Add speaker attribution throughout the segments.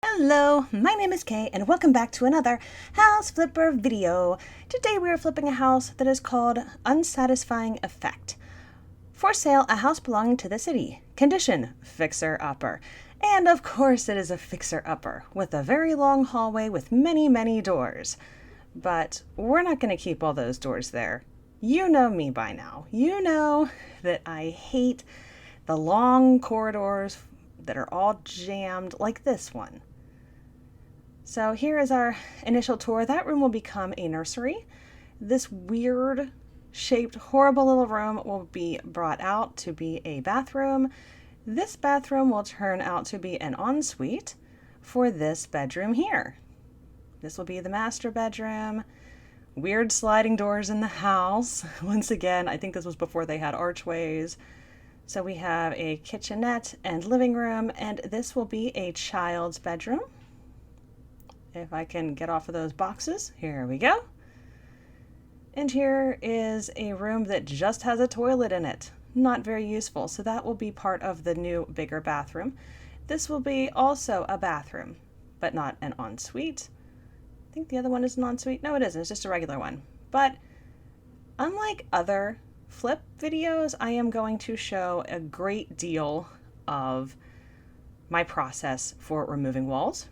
Speaker 1: Hello, my name is Kay and welcome back to another house flipper video. Today we are flipping a house that is called Unsatisfying Effect. For sale, a house belonging to the city. Condition, fixer-upper. And of course it is a fixer-upper with a very long hallway with many doors. But we're not going to keep all those doors there. You know me by now. You know that I hate the long corridors that are all jammed like this one. So here is our initial tour. That room will become a nursery. This weird shaped, horrible little room will be brought out to be a bathroom. This bathroom will turn out to be an ensuite for this bedroom here. This will be the master bedroom. Weird sliding doors in the house. Once again, I think this was before they had archways. So we have a kitchenette and living room, and this will be a child's bedroom. If I can get off of those boxes, here we go. And here is a room that just has a toilet in it. Not very useful, so that will be part of the new bigger bathroom. This will be also a bathroom, but not an ensuite. I think the other one is an ensuite. No, it isn't. It's just a regular one. But unlike other flip videos, I am going to show a great deal of my process for removing walls,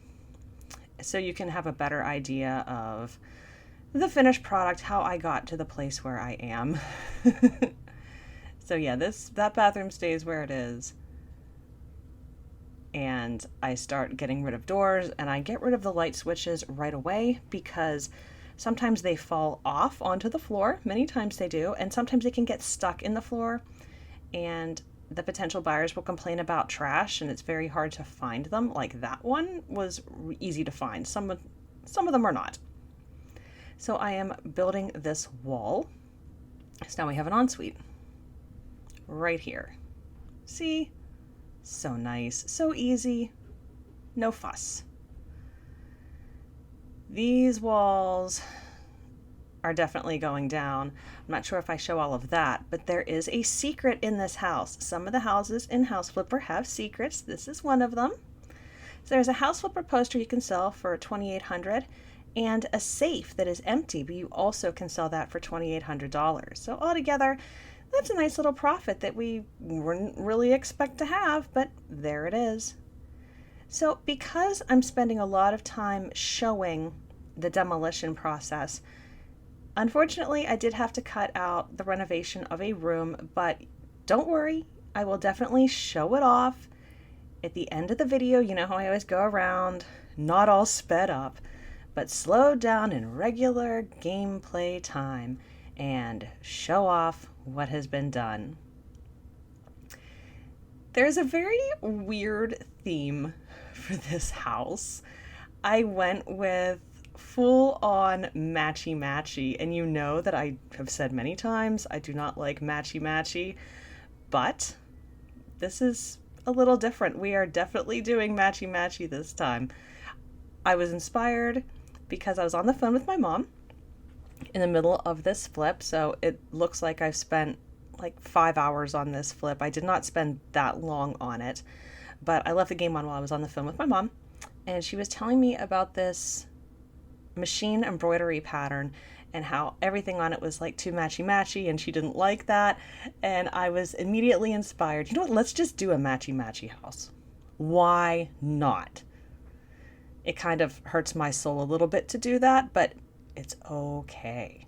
Speaker 1: so you can have a better idea of the finished product, how I got to the place where I am. So yeah, that bathroom stays where it is. And I start getting rid of doors, and I get rid of the light switches right away because sometimes they fall off onto the floor. Many times they do, and sometimes they can get stuck in the floor, and the potential buyers will complain about trash, and it's very hard to find them. Like that one was easy to find. Some of them are not. So I am building this wall. So now we have an ensuite right here. See? So nice, so easy, no fuss. These walls are definitely going down. I'm not sure if I show all of that, but there is a secret in this house. Some of the houses in House Flipper have secrets. This is one of them. So there's a House Flipper poster you can sell for $2,800 and a safe that is empty, but you also can sell that for $2,800. So altogether, that's a nice little profit that we wouldn't really expect to have, but there it is. So because I'm spending a lot of time showing the demolition process, unfortunately, I did have to cut out the renovation of a room, but don't worry, I will definitely show it off at the end of the video. You know how I always go around, not all sped up, but slowed down in regular gameplay time and show off what has been done. There's a very weird theme for this house. I went with full-on matchy-matchy, and you know that I have said many times I do not like matchy-matchy, but this is a little different. We are definitely doing matchy-matchy this time. I was inspired because I was on the phone with my mom in the middle of this flip, so it looks like I've spent like 5 hours on this flip. I did not spend that long on it, but I left the game on while I was on the phone with my mom, and she was telling me about this machine embroidery pattern and how everything on it was like too matchy-matchy, and she didn't like that, and I was immediately inspired. You know what, let's just do a matchy-matchy house. Why not? It kind of hurts my soul a little bit to do that, but it's okay.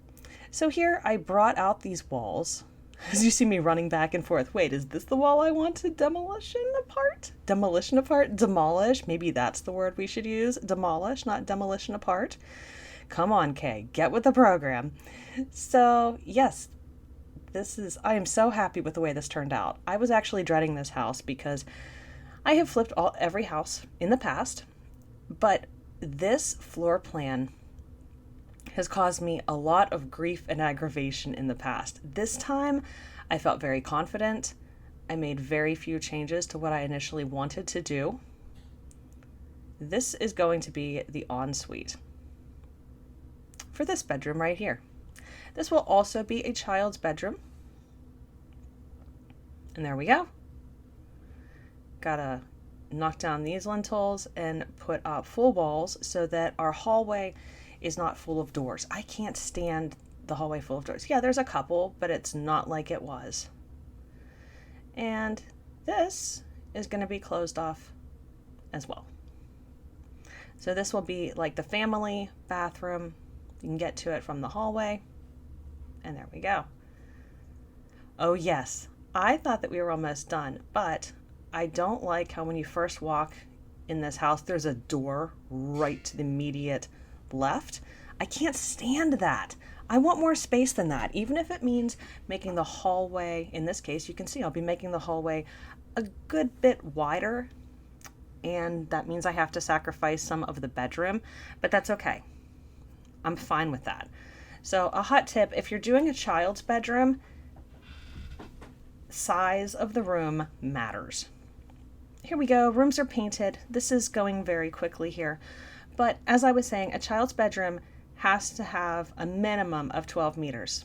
Speaker 1: So here I brought out these walls. As you see me running back and forth, wait, is this the wall I want to demolition apart? Demolition apart? Demolish? Maybe that's the word we should use. Demolish, not demolition apart. Come on, Kay, get with the program. So yes, I am so happy with the way this turned out. I was actually dreading this house because I have flipped every house in the past, but this floor plan has caused me a lot of grief and aggravation in the past. This time, I felt very confident. I made very few changes to what I initially wanted to do. This is going to be the ensuite for this bedroom right here. This will also be a child's bedroom. And there we go. Got a knock down these lintels and put up full walls so that our hallway is not full of doors. I can't stand the hallway full of doors. Yeah, there's a couple, but it's not like it was. And this is going to be closed off as well. So this will be like the family bathroom. You can get to it from the hallway. And there we go. Oh yes, I thought that we were almost done, but I don't like how when you first walk in this house, there's a door right to the immediate left. I can't stand that. I want more space than that, even if it means making the hallway, in this case, you can see I'll be making the hallway a good bit wider, and that means I have to sacrifice some of the bedroom, but that's okay. I'm fine with that. So a hot tip, if you're doing a child's bedroom, size of the room matters. Here we go, rooms are painted. This is going very quickly here. But as I was saying, a child's bedroom has to have a minimum of 12 meters.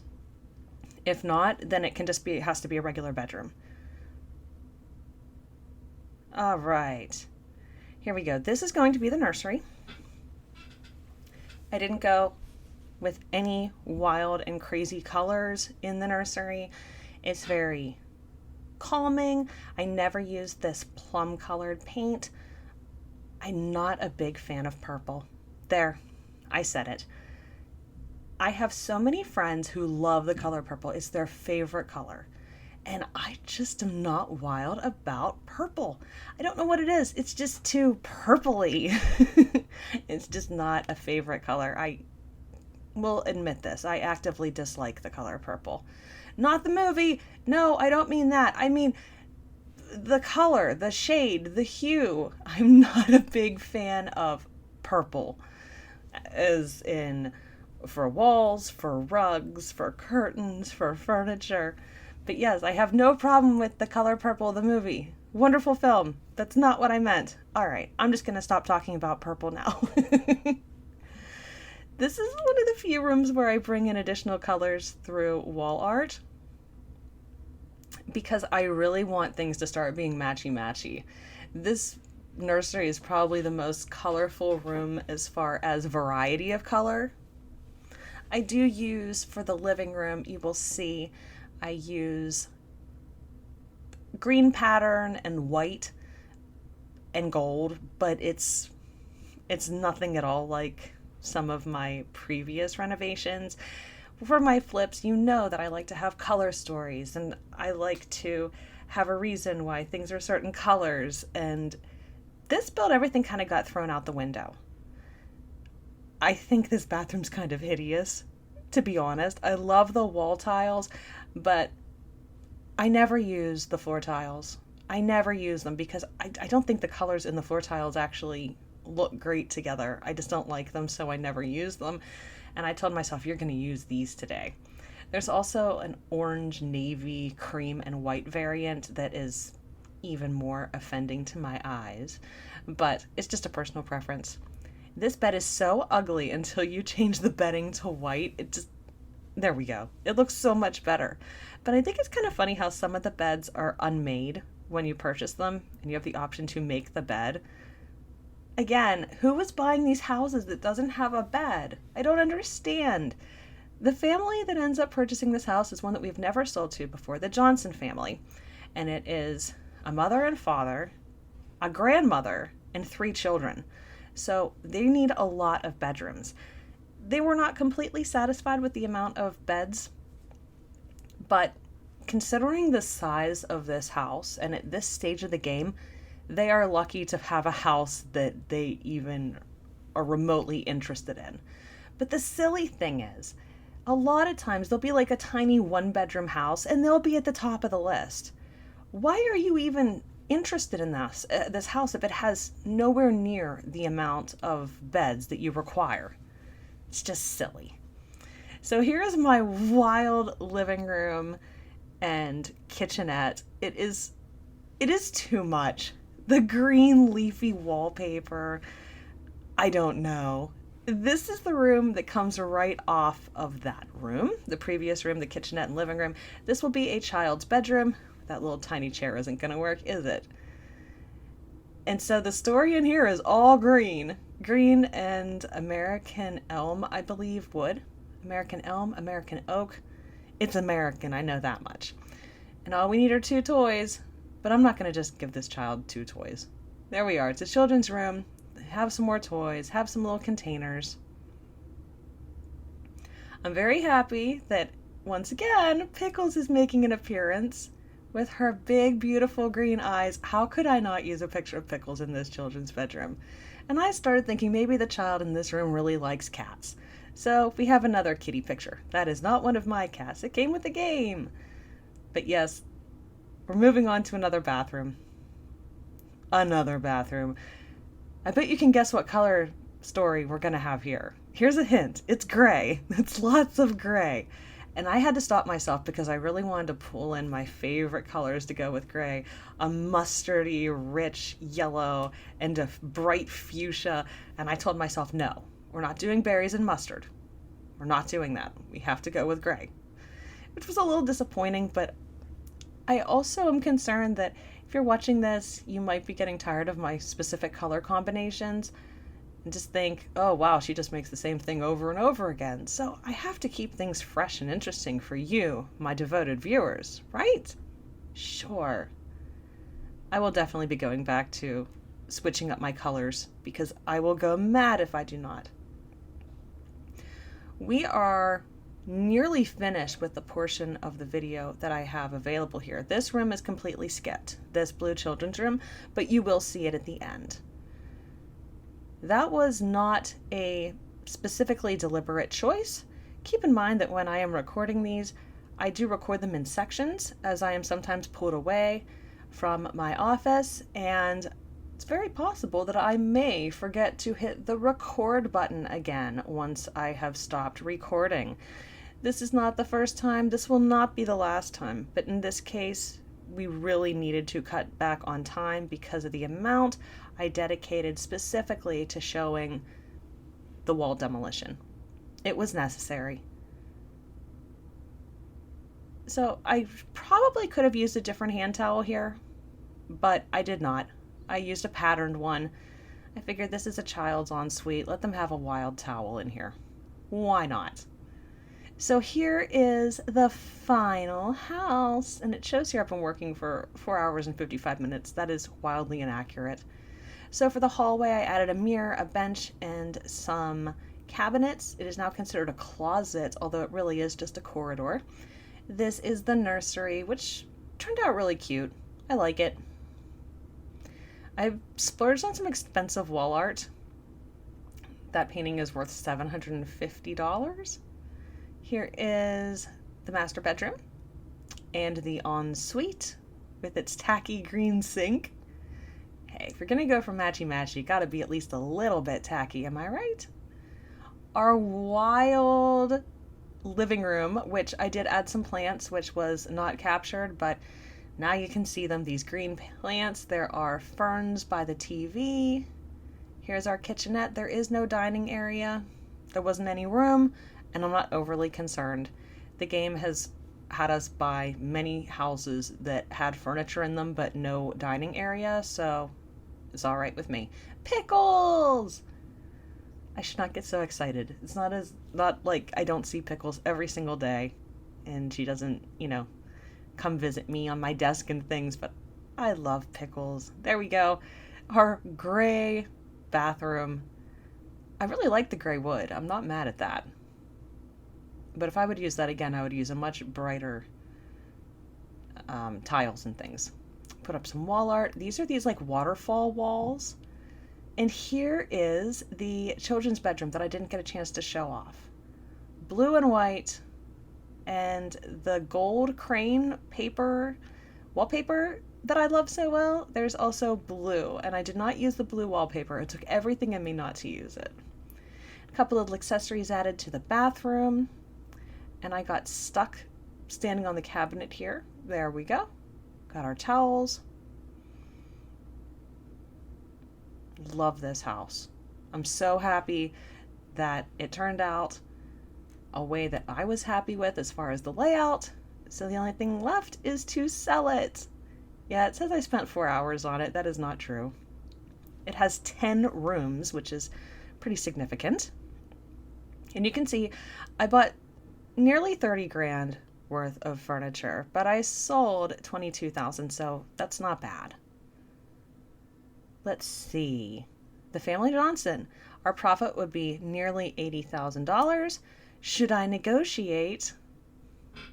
Speaker 1: If not, then it has to be a regular bedroom. All right, here we go. This is going to be the nursery. I didn't go with any wild and crazy colors in the nursery. It's very calming. I never use this plum colored paint. I'm not a big fan of purple. There, I said it. I have so many friends who love the color purple. It's their favorite color. And I just am not wild about purple. I don't know what it is. It's just too purpley. It's just not a favorite color. I will admit this. I actively dislike the color purple. Not the movie. No, I don't mean that. I mean the color, the shade, the hue. I'm not a big fan of purple, as in for walls, for rugs, for curtains, for furniture. But yes, I have no problem with the color purple, the movie. Wonderful film. That's not what I meant. All right, I'm just going to stop talking about purple now. This is one of the few rooms where I bring in additional colors through wall art, because I really want things to start being matchy-matchy. This nursery is probably the most colorful room as far as variety of color. I do use, for the living room, you will see, I use green pattern and white and gold, but it's nothing at all like some of my previous renovations. For my flips, you know that I like to have color stories, and I like to have a reason why things are certain colors, and this build, everything kind of got thrown out the window. I think this bathroom's kind of hideous, to be honest. I love the wall tiles, but I never use the floor tiles. I never use them because I don't think the colors in the floor tiles actually look great together. I just don't like them, so I never use them. And I told myself, you're going to use these today. There's also an orange, navy, cream, and white variant that is even more offending to my eyes, but it's just a personal preference. This bed is so ugly until you change the bedding to white. There we go. It looks so much better. But I think it's kind of funny how some of the beds are unmade when you purchase them and you have the option to make the bed. Again, who is buying these houses that doesn't have a bed? I don't understand. The family that ends up purchasing this house is one that we've never sold to before, the Johnson family. And it is a mother and father, a grandmother, and 3 children. So they need a lot of bedrooms. They were not completely satisfied with the amount of beds, but considering the size of this house and at this stage of the game, they are lucky to have a house that they even are remotely interested in. But the silly thing is, a lot of times there'll be like a tiny 1-bedroom house and they'll be at the top of the list. Why are you even interested in this house if it has nowhere near the amount of beds that you require? It's just silly. So here's my wild living room and kitchenette. It is too much. The green leafy wallpaper, I don't know. This is the room that comes right off of that room, the previous room, the kitchenette and living room. This will be a child's bedroom. That little tiny chair isn't going to work, is it? And so the story in here is all green. Green and American elm, I believe, wood. American elm, American oak. It's American, I know that much. And all we need are 2 toys, but I'm not going to just give this child 2 toys. There we are. It's a children's room. Have some more toys. Have some little containers. I'm very happy that, once again, Pickles is making an appearance with her big, beautiful green eyes. How could I not use a picture of Pickles in this children's bedroom? And I started thinking maybe the child in this room really likes cats. So we have another kitty picture. That is not one of my cats. It came with the game. But yes, we're moving on to another bathroom. Another bathroom. I bet you can guess what color story we're going to have here. Here's a hint. It's gray. It's lots of gray. And I had to stop myself because I really wanted to pull in my favorite colors to go with gray. A mustardy, rich yellow and a bright fuchsia. And I told myself, no, we're not doing berries and mustard. We're not doing that. We have to go with gray. Which was a little disappointing, but I also am concerned that if you're watching this, you might be getting tired of my specific color combinations and just think, oh wow, she just makes the same thing over and over again. So I have to keep things fresh and interesting for you, my devoted viewers, right? Sure. I will definitely be going back to switching up my colors because I will go mad if I do not. We are nearly finished with the portion of the video that I have available here. This room is completely skipped, this blue children's room, but you will see it at the end. That was not a specifically deliberate choice. Keep in mind that when I am recording these, I do record them in sections, as I am sometimes pulled away from my office, and it's very possible that I may forget to hit the record button again once I have stopped recording. This is not the first time, this will not be the last time, but in this case, we really needed to cut back on time because of the amount I dedicated specifically to showing the wall demolition. It was necessary. So I probably could have used a different hand towel here, but I did not. I used a patterned one. I figured this is a child's ensuite. Let them have a wild towel in here. Why not? So here is the final house, and it shows here I've been working for 4 hours and 55 minutes. That is wildly inaccurate. So for the hallway, I added a mirror, a bench, and some cabinets. It is now considered a closet, although it really is just a corridor. This is the nursery, which turned out really cute. I like it. I've splurged on some expensive wall art. That painting is worth $750. Here is the master bedroom and the ensuite with its tacky green sink. Hey, if you're gonna go for matchy-matchy, gotta be at least a little bit tacky, am I right? Our wild living room, which I did add some plants, which was not captured, but now you can see them, these green plants. There are ferns by the TV. Here's our kitchenette. There is no dining area. There wasn't any room, and I'm not overly concerned. The game has had us buy many houses that had furniture in them, but no dining area, so it's all right with me. Pickles! I should not get so excited. It's not like I don't see Pickles every single day, and she doesn't, come visit me on my desk and things, but I love Pickles. There we go. Our gray bathroom. I really like the gray wood. I'm not mad at that. But if I would use that again, I would use a much brighter tiles and things. Put up some wall art. These are these like waterfall walls. And here is the children's bedroom that I didn't get a chance to show off. Blue and white, and the gold crane paper, wallpaper that I love so well, there's also blue, and I did not use the blue wallpaper. It took everything in me not to use it. A couple of accessories added to the bathroom, and I got stuck standing on the cabinet here. There we go. Got our towels. Love this house. I'm so happy that it turned out a way that I was happy with as far as the layout. So the only thing left is to sell it. Yeah, it says I spent 4 hours on it. That is not true. It has 10 rooms, which is pretty significant. And you can see I bought nearly 30 grand worth of furniture, but I sold 22,000, so that's not bad. Let's see. The family Johnson, our profit would be nearly $80,000. Should I negotiate?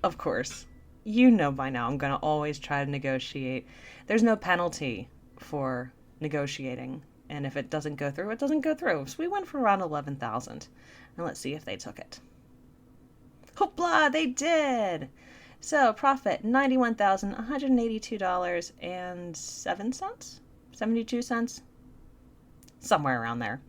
Speaker 1: Of course. You know by now I'm going to always try to negotiate. There's no penalty for negotiating. And if it doesn't go through, it doesn't go through. So we went for around 11,000. And let's see if they took it. Hoopla, they did. So profit $91,182.07, 72 cents, somewhere around there.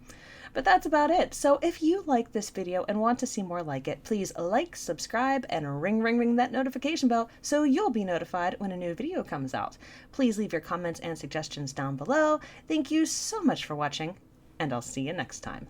Speaker 1: But that's about it. So if you like this video and want to see more like it, please like, subscribe, and ring that notification bell so you'll be notified when a new video comes out. Please leave your comments and suggestions down below. Thank you so much for watching, and I'll see you next time.